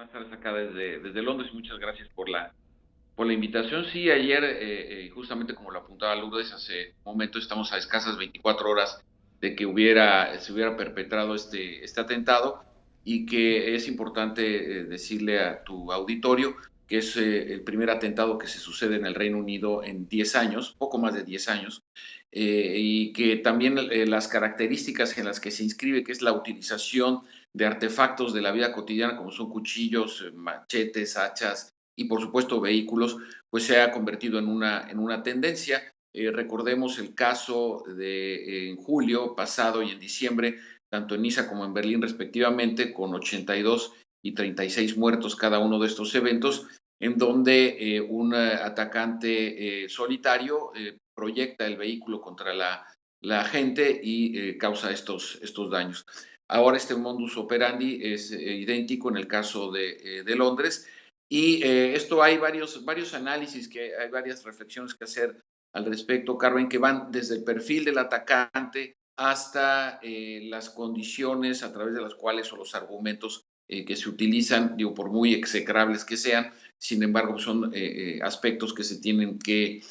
Buenas tardes acá desde Londres y muchas gracias por la invitación. Sí, ayer, justamente como lo apuntaba Lourdes, hace un momento estamos a escasas 24 horas de que se hubiera perpetrado este atentado y que es importante decirle a tu auditorio que es el primer atentado que se sucede en el Reino Unido en 10 años, poco más de 10 años, y que también las características en las que se inscribe, que es la utilización de artefactos de la vida cotidiana, como son cuchillos, machetes, hachas y por supuesto vehículos, pues se ha convertido en una tendencia. Recordemos el caso de en julio pasado y en diciembre, tanto en Niza como en Berlín respectivamente, con 82 y 36 muertos cada uno de estos eventos, en donde un atacante solitario proyecta el vehículo contra la gente y causa estos daños. Ahora este modus operandi es idéntico en el caso de Londres y esto hay varios análisis, hay varias reflexiones que hacer al respecto, Carmen, que van desde el perfil del atacante hasta las condiciones a través de las cuales o los argumentos que se utilizan, digo, por muy execrables que sean, sin embargo, son aspectos que se tienen que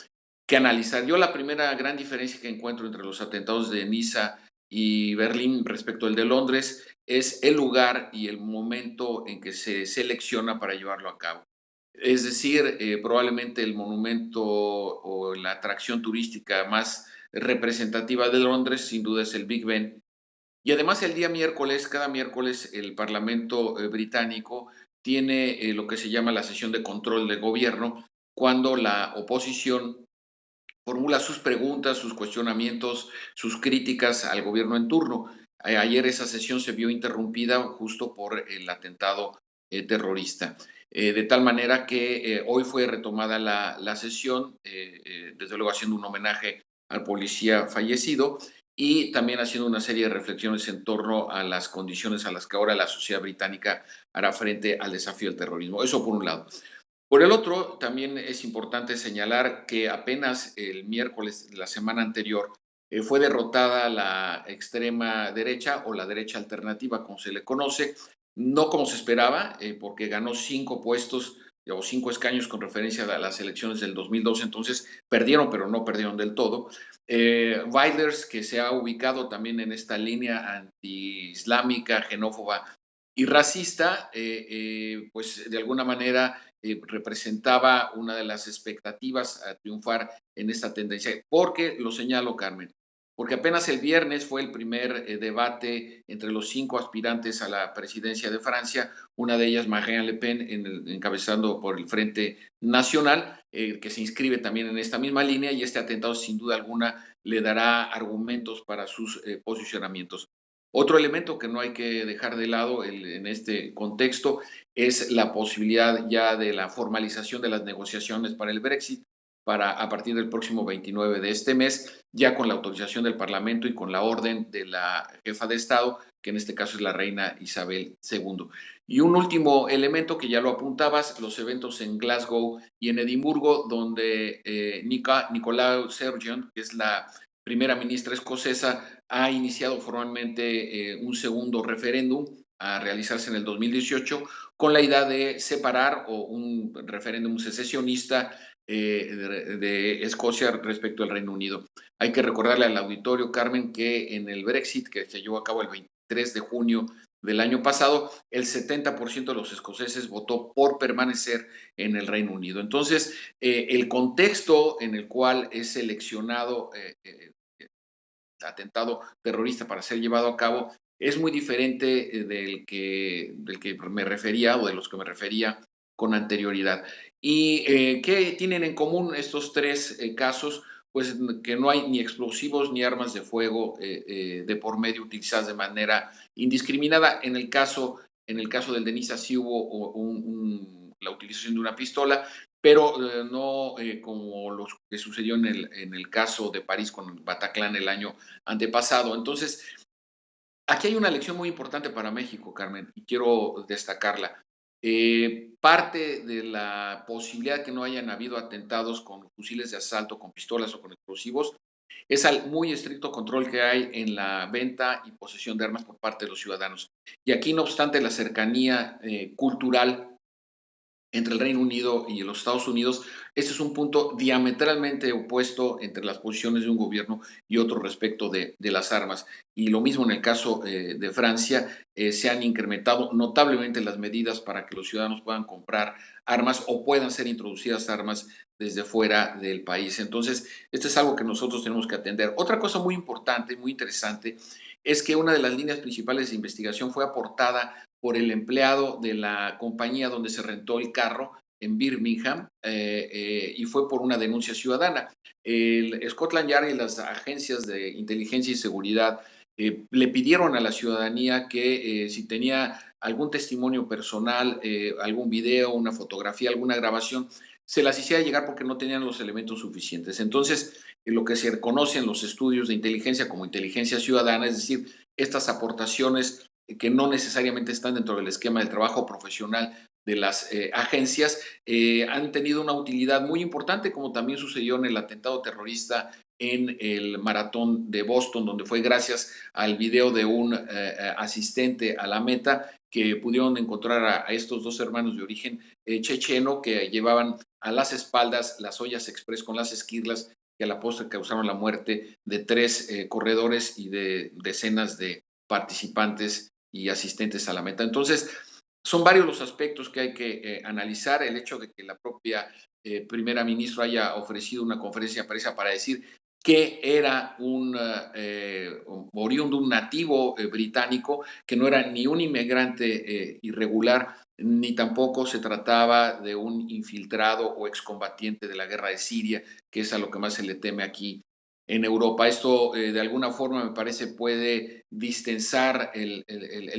analizar. Yo la primera gran diferencia que encuentro entre los atentados de Niza y Berlín respecto al de Londres es el lugar y el momento en que se selecciona para llevarlo a cabo. Es decir, probablemente el monumento o la atracción turística más representativa de Londres, sin duda, es el Big Ben. Y además el día miércoles, cada miércoles, el Parlamento británico tiene lo que se llama la sesión de control de gobierno, cuando la oposición formula sus preguntas, sus cuestionamientos, sus críticas al gobierno en turno. Ayer esa sesión se vio interrumpida justo por el atentado terrorista. De tal manera que hoy fue retomada la sesión, desde luego haciendo un homenaje al policía fallecido y también haciendo una serie de reflexiones en torno a las condiciones a las que ahora la sociedad británica hará frente al desafío del terrorismo. Eso por un lado. Por el otro, también es importante señalar que apenas el miércoles de la semana anterior fue derrotada la extrema derecha o la derecha alternativa, como se le conoce, no como se esperaba, porque ganó 5 puestos o 5 escaños con referencia a las elecciones del 2012, entonces perdieron, pero no perdieron del todo. Wilders, que se ha ubicado también en esta línea anti-islámica, xenófoba y racista, pues de alguna manera representaba una de las expectativas a triunfar en esta tendencia. Porque lo señalo, Carmen, porque apenas el viernes fue el primer debate entre los 5 aspirantes a la presidencia de Francia, una de ellas Marine Le Pen, encabezando por el Frente Nacional, que se inscribe también en esta misma línea, y este atentado sin duda alguna le dará argumentos para sus posicionamientos. Otro elemento que no hay que dejar de lado en este contexto es la posibilidad ya de la formalización de las negociaciones para el Brexit para a partir del próximo 29 de este mes, ya con la autorización del Parlamento y con la orden de la jefa de Estado, que en este caso es la reina Isabel II. Y un último elemento que ya lo apuntabas, los eventos en Glasgow y en Edimburgo, donde Nicola Sturgeon, que es la primera ministra escocesa, ha iniciado formalmente un segundo referéndum a realizarse en el 2018 con la idea de separar o un referéndum secesionista de Escocia respecto al Reino Unido. Hay que recordarle al auditorio, Carmen, que en el Brexit, que se llevó a cabo el 23 de junio del año pasado, el 70% de los escoceses votó por permanecer en el Reino Unido. Entonces, el contexto en el cual es seleccionado atentado terrorista para ser llevado a cabo es muy diferente del que me refería o de los que me refería con anterioridad. ¿Y qué tienen en común estos tres casos? Pues que no hay ni explosivos ni armas de fuego de por medio utilizadas de manera indiscriminada. En el caso del Denisa sí hubo la utilización de una pistola, pero no como lo que sucedió en el caso de París con Bataclan el año antepasado. Entonces, aquí hay una lección muy importante para México, Carmen, y quiero destacarla. Parte de la posibilidad de que no hayan habido atentados con fusiles de asalto, con pistolas o con explosivos, es al muy estricto control que hay en la venta y posesión de armas por parte de los ciudadanos. Y aquí, no obstante la cercanía cultural entre el Reino Unido y los Estados Unidos, este es un punto diametralmente opuesto entre las posiciones de un gobierno y otro respecto de las armas. Y lo mismo en el caso de Francia, se han incrementado notablemente las medidas para que los ciudadanos puedan comprar armas o puedan ser introducidas armas desde fuera del país. Entonces, esto es algo que nosotros tenemos que atender. Otra cosa muy importante, muy interesante, es que una de las líneas principales de investigación fue aportada por el empleado de la compañía donde se rentó el carro en Birmingham, y fue por una denuncia ciudadana. El Scotland Yard y las agencias de inteligencia y seguridad le pidieron a la ciudadanía que si tenía algún testimonio personal, algún video, una fotografía, alguna grabación, se las hiciera llegar porque no tenían los elementos suficientes. Entonces, lo que se reconoce en los estudios de inteligencia como inteligencia ciudadana, es decir, estas aportaciones que no necesariamente están dentro del esquema del trabajo profesional de las agencias, han tenido una utilidad muy importante, como también sucedió en el atentado terrorista en el maratón de Boston, donde fue gracias al video de un asistente a la meta que pudieron encontrar a estos dos hermanos de origen checheno que llevaban a las espaldas las ollas express con las esquirlas que a la postre causaron la muerte de 3 corredores y de decenas de participantes y asistentes a la meta. Entonces, son varios los aspectos que hay que analizar. El hecho de que la propia primera ministra haya ofrecido una conferencia de prensa para decir que era un oriundo, un nativo británico, que no era ni un inmigrante irregular, ni tampoco se trataba de un infiltrado o excombatiente de la guerra de Siria, que es a lo que más se le teme aquí en Europa. Esto de alguna forma me parece puede distensar el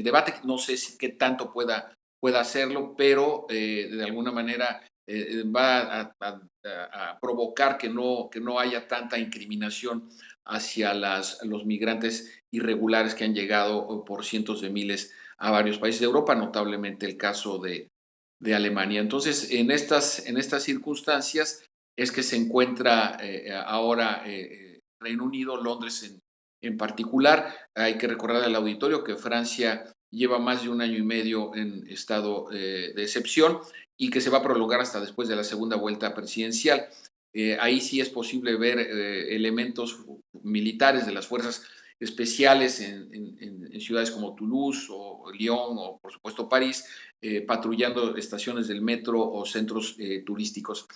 debate. No sé si, qué tanto pueda hacerlo, pero de alguna manera va a provocar que no haya tanta incriminación hacia los migrantes irregulares que han llegado por cientos de miles a varios países de Europa, notablemente el caso de Alemania. Entonces, en estas circunstancias es que se encuentra ahora Reino Unido, Londres en particular. Hay que recordar al auditorio que Francia lleva más de un año y medio en estado de excepción y que se va a prolongar hasta después de la segunda vuelta presidencial. Ahí sí es posible ver elementos militares de las fuerzas especiales en ciudades como Toulouse o Lyon o por supuesto París, patrullando estaciones del metro o centros turísticos.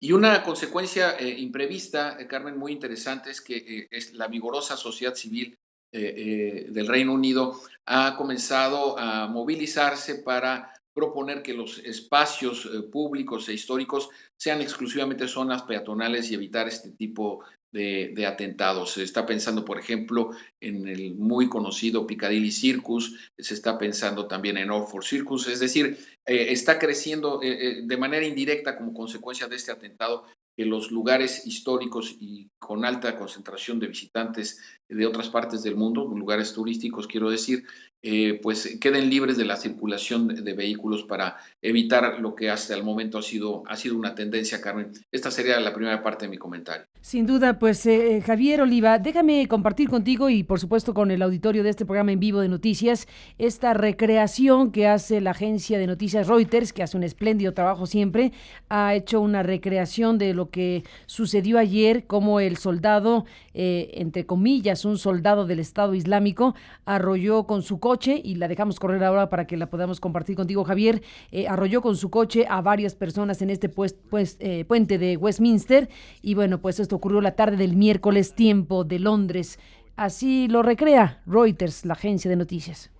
Y una consecuencia imprevista, Carmen, muy interesante, es que es la vigorosa sociedad civil del Reino Unido ha comenzado a movilizarse para proponer que los espacios públicos e históricos sean exclusivamente zonas peatonales y evitar este tipo de atentados. Se está pensando, por ejemplo, en el muy conocido Piccadilly Circus, se está pensando también en Oxford Circus, es decir, está creciendo de manera indirecta como consecuencia de este atentado que los lugares históricos y con alta concentración de visitantes de otras partes del mundo, lugares turísticos quiero decir, pues queden libres de la circulación de vehículos para evitar lo que hasta el momento ha sido una tendencia, Carmen. Esta sería la primera parte de mi comentario. Sin duda, pues Javier Oliva, déjame compartir contigo y por supuesto con el auditorio de este programa en vivo de noticias esta recreación que hace la agencia de noticias Reuters, que hace un espléndido trabajo siempre. Ha hecho una recreación de lo que sucedió ayer, como el soldado, entre comillas, un soldado del Estado Islámico, arrolló con su coche, y la dejamos correr ahora para que la podamos compartir contigo, Javier, arrolló con su coche a varias personas en este puente de Westminster, y bueno, pues esto ocurrió la tarde del miércoles, tiempo de Londres. Así lo recrea Reuters, la agencia de noticias.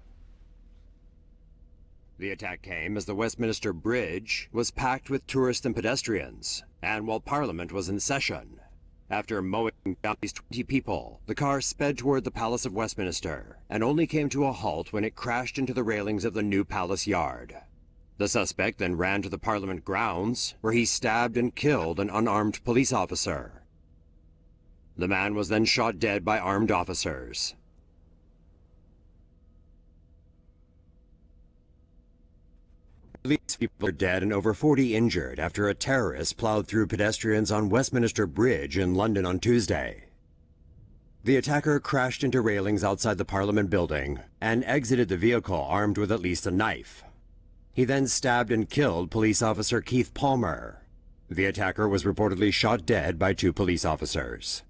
The attack came as the Westminster Bridge was packed with tourists and pedestrians, and while Parliament was in session. After mowing down these 20 people, the car sped toward the Palace of Westminster and only came to a halt when it crashed into the railings of the new palace yard. The suspect then ran to the Parliament grounds, where he stabbed and killed an unarmed police officer. The man was then shot dead by armed officers. At least people are dead and over 40 injured after a terrorist plowed through pedestrians on Westminster Bridge in London on Tuesday. The attacker crashed into railings outside the Parliament building and exited the vehicle armed with at least a knife. He then stabbed and killed police officer Keith Palmer. The attacker was reportedly shot dead by 2 police officers.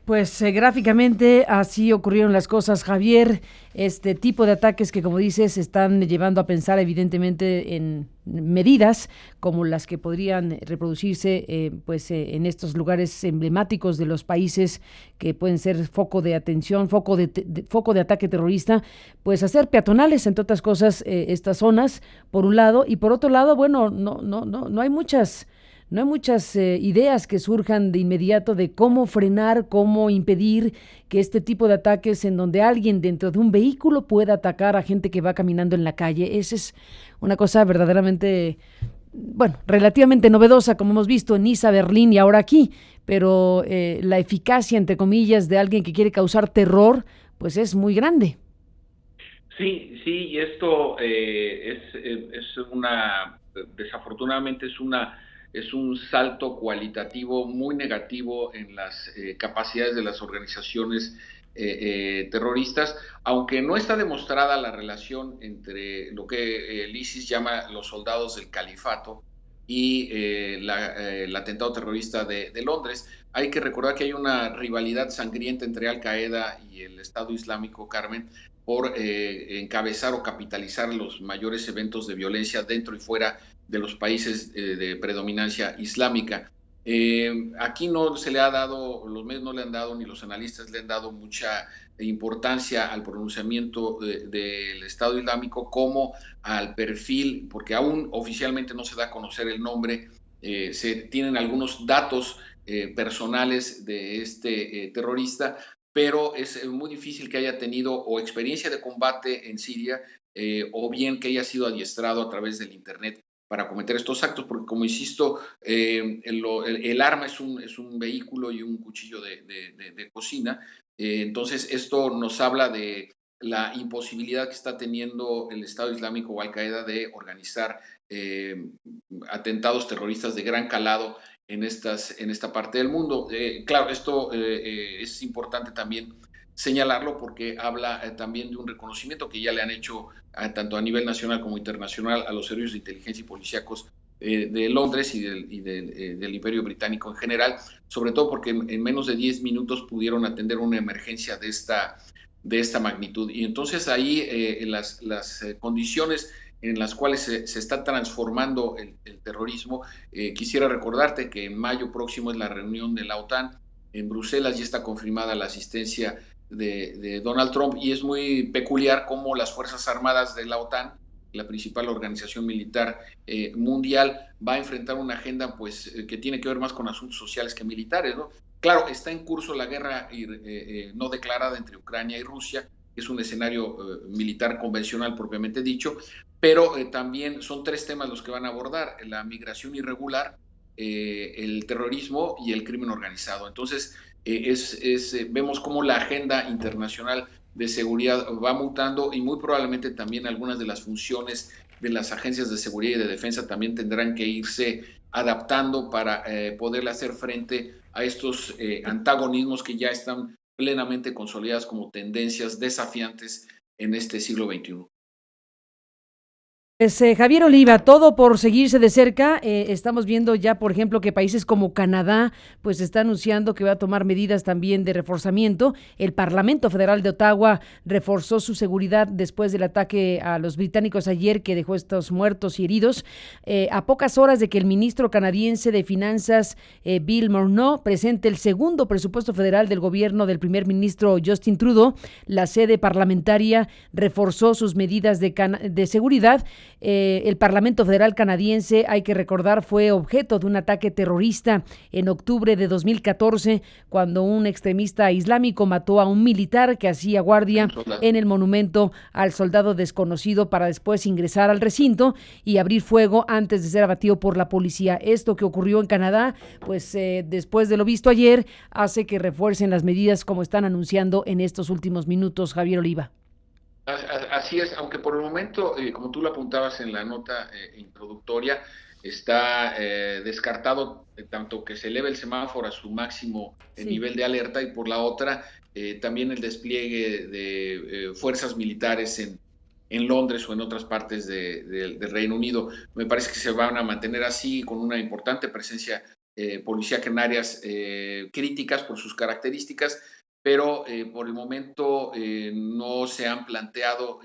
Pues gráficamente así ocurrieron las cosas, Javier. Este tipo de ataques que, como dices, están llevando a pensar evidentemente en medidas como las que podrían reproducirse en estos lugares emblemáticos de los países que pueden ser foco de atención, foco de ataque terrorista, pues hacer peatonales, entre otras cosas, estas zonas, por un lado, y por otro lado, bueno, no hay muchas ideas que surjan de inmediato de cómo frenar, cómo impedir que este tipo de ataques en donde alguien dentro de un vehículo pueda atacar a gente que va caminando en la calle. Esa es una cosa verdaderamente, bueno, relativamente novedosa, como hemos visto en Niza, Berlín y ahora aquí, pero la eficacia, entre comillas, de alguien que quiere causar terror, pues es muy grande. Sí, y esto desafortunadamente es un salto cualitativo muy negativo en las capacidades de las organizaciones terroristas, aunque no está demostrada la relación entre lo que el ISIS llama los soldados del califato y el atentado terrorista de Londres. Hay que recordar que hay una rivalidad sangrienta entre Al Qaeda y el Estado Islámico, Carmen, por encabezar o capitalizar los mayores eventos de violencia dentro y fuera de los países de predominancia islámica. Aquí no se le ha dado, los medios no le han dado, ni los analistas le han dado mucha importancia al pronunciamiento del Estado Islámico como al perfil, porque aún oficialmente no se da a conocer el nombre, se tienen algunos datos personales de este terrorista, pero es muy difícil que haya tenido o experiencia de combate en Siria o bien que haya sido adiestrado a través del Internet para cometer estos actos, porque como insisto, el arma es un vehículo y un cuchillo de cocina, entonces esto nos habla de la imposibilidad que está teniendo el Estado Islámico o Al Qaeda de organizar atentados terroristas de gran calado en esta parte del mundo. Claro, esto es importante también señalarlo porque habla también de un reconocimiento que ya le han hecho tanto a nivel nacional como internacional a los servicios de inteligencia y policíacos de Londres y del Imperio Británico en general, sobre todo porque en menos de 10 minutos pudieron atender una emergencia de esta magnitud. Y entonces ahí las condiciones en las cuales se está transformando el terrorismo. Quisiera recordarte que en mayo próximo es la reunión de la OTAN en Bruselas, ya está confirmada la asistencia de Donald Trump, y es muy peculiar cómo las Fuerzas Armadas de la OTAN, la principal organización militar mundial, va a enfrentar una agenda que tiene que ver más con asuntos sociales que militares, ¿no? Claro, está en curso la guerra no declarada entre Ucrania y Rusia, que es un escenario militar convencional propiamente dicho, pero también son 3 temas los que van a abordar: la migración irregular, el terrorismo y el crimen organizado. Entonces, vemos cómo la agenda internacional de seguridad va mutando y muy probablemente también algunas de las funciones de las agencias de seguridad y de defensa también tendrán que irse adaptando para poderle hacer frente a estos antagonismos que ya están plenamente consolidadas como tendencias desafiantes en este siglo XXI. Pues, Javier Oliva, todo por seguirse de cerca. Estamos viendo ya, por ejemplo, que países como Canadá pues está anunciando que va a tomar medidas también de reforzamiento. El Parlamento Federal de Ottawa reforzó su seguridad después del ataque a los británicos ayer, que dejó estos muertos y heridos. A pocas horas de que el ministro canadiense de Finanzas, Bill Morneau, presente el segundo presupuesto federal del gobierno del primer ministro Justin Trudeau, la sede parlamentaria reforzó sus medidas de seguridad. El Parlamento Federal canadiense, hay que recordar, fue objeto de un ataque terrorista en octubre de 2014, cuando un extremista islámico mató a un militar que hacía guardia en el monumento al soldado desconocido para después ingresar al recinto y abrir fuego antes de ser abatido por la policía. Esto que ocurrió en Canadá, pues después de lo visto ayer, hace que refuercen las medidas como están anunciando en estos últimos minutos. Javier Oliva. Así es, aunque por el momento, como tú lo apuntabas en la nota introductoria, está descartado tanto que se eleve el semáforo a su máximo Sí. nivel de alerta y por la otra también el despliegue de fuerzas militares en Londres o en otras partes del Reino Unido. Me parece que se van a mantener así con una importante presencia policíaca en áreas críticas por sus características, pero por el momento no se han planteado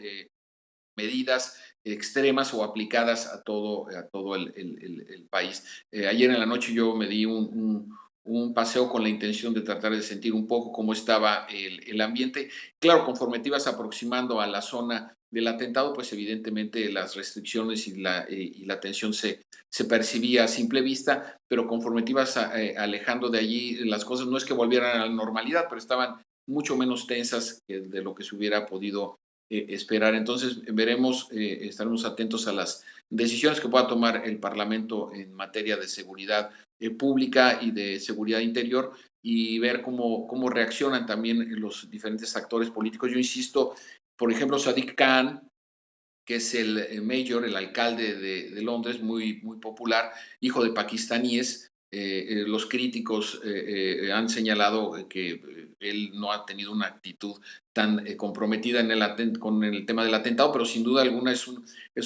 medidas extremas o aplicadas a todo el país. Ayer en la noche yo me di un paseo con la intención de tratar de sentir un poco cómo estaba el ambiente. Claro, conforme te ibas aproximando a la zona del atentado, pues evidentemente las restricciones y la tensión se percibía a simple vista, pero conforme te ibas alejando de allí, las cosas no es que volvieran a la normalidad, pero estaban mucho menos tensas de lo que se hubiera podido esperar. Entonces, veremos, estaremos atentos a las decisiones que pueda tomar el Parlamento en materia de seguridad pública y de seguridad interior y ver cómo reaccionan también los diferentes actores políticos. Yo insisto, por ejemplo, Sadiq Khan, que es el mayor, el alcalde de Londres, muy popular, hijo de pakistaníes. Los críticos han señalado que él no ha tenido una actitud tan comprometida con el tema del atentado, pero sin duda alguna es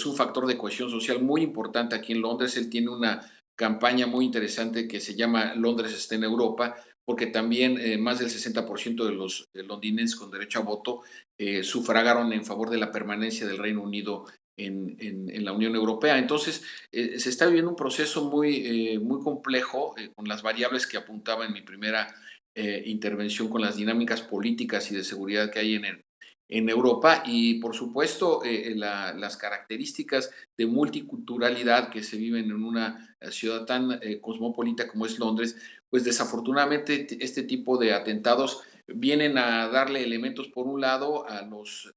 un factor de cohesión social muy importante aquí en Londres. Él tiene una campaña muy interesante que se llama Londres está en Europa, porque también más del 60% de los londinenses con derecho a voto sufragaron en favor de la permanencia del Reino Unido en la Unión Europea. Entonces, se está viviendo un proceso muy complejo con las variables que apuntaba en mi primera intervención con las dinámicas políticas y de seguridad que hay en Europa y, por supuesto, las características de multiculturalidad que se viven en una ciudad tan cosmopolita como es Londres, pues desafortunadamente este tipo de atentados vienen a darle elementos, por un lado, a los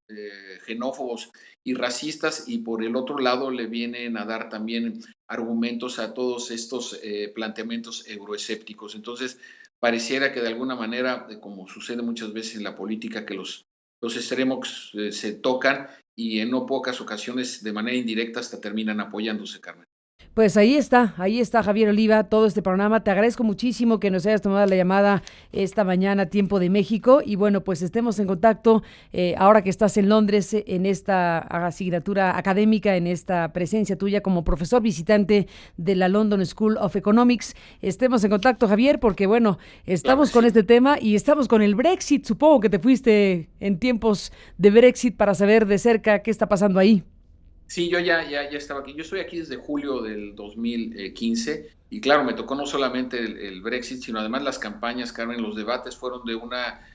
xenófobos y racistas y por el otro lado le vienen a dar también argumentos a todos estos planteamientos euroescépticos. Entonces, pareciera que de alguna manera, como sucede muchas veces en la política, que los extremos se tocan y en no pocas ocasiones de manera indirecta hasta terminan apoyándose, Carmen. Pues ahí está Javier Oliva, todo este programa. Te agradezco muchísimo que nos hayas tomado la llamada esta mañana, tiempo de México. Y bueno, pues estemos en contacto ahora que estás en Londres, en esta asignatura académica, en esta presencia tuya como profesor visitante de la London School of Economics. Estemos en contacto, Javier, porque bueno, Claro que estamos con sí. este tema y estamos con el Brexit. Supongo que te fuiste en tiempos de Brexit para saber de cerca qué está pasando ahí. Sí, yo ya estaba aquí. Yo estoy aquí desde julio del 2015 y claro, me tocó no solamente el Brexit, sino además las campañas, Carmen, los debates fueron de una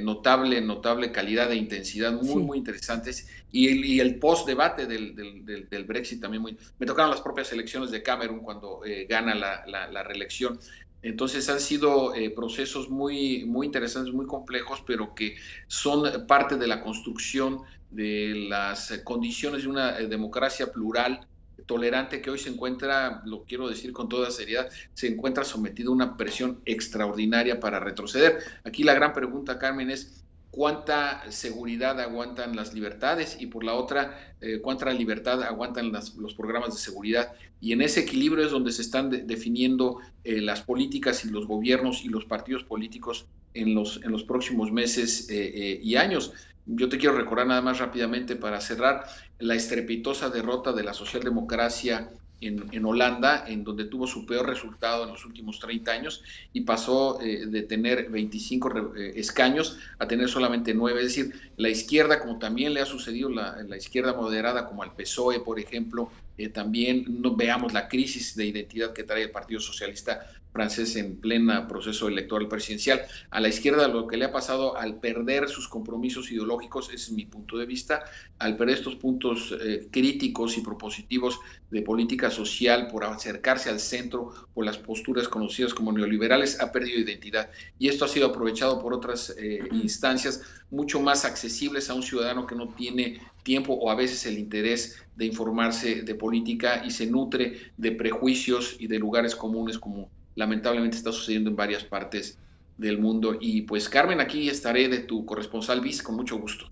notable calidad e intensidad Sí. muy interesantes y el post-debate del Brexit también muy... Me tocaron las propias elecciones de Cameron cuando gana la reelección. Entonces han sido procesos muy interesantes, muy complejos, pero que son parte de la construcción de las condiciones de una democracia plural, tolerante, que hoy se encuentra, lo quiero decir con toda seriedad, se encuentra sometido a una presión extraordinaria para retroceder. Aquí la gran pregunta, Carmen, es cuánta seguridad aguantan las libertades y por la otra, cuánta libertad aguantan los programas de seguridad. Y en ese equilibrio es donde se están definiendo las políticas y los gobiernos y los partidos políticos en los próximos meses y años. Yo te quiero recordar nada más rápidamente para cerrar la estrepitosa derrota de la socialdemocracia en Holanda, en donde tuvo su peor resultado en los últimos 30 años y pasó de tener 25 escaños a tener solamente 9. Es decir, la izquierda, como también le ha sucedido la izquierda moderada, como al PSOE, por ejemplo, también no, veamos la crisis de identidad que trae el Partido Socialista francés en plena proceso electoral presidencial. A la izquierda lo que le ha pasado al perder sus compromisos ideológicos, ese es mi punto de vista, al perder estos puntos críticos y propositivos de política social por acercarse al centro, por las posturas conocidas como neoliberales, ha perdido identidad. Y esto ha sido aprovechado por otras instancias mucho más accesibles a un ciudadano que no tiene tiempo o a veces el interés de informarse de política y se nutre de prejuicios y de lugares comunes como lamentablemente está sucediendo en varias partes del mundo. Y pues Carmen, aquí estaré de tu corresponsal bis con mucho gusto.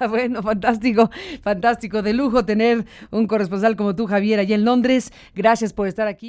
Bueno, fantástico, fantástico, de lujo tener un corresponsal como tú, Javier, allá en Londres. Gracias por estar aquí.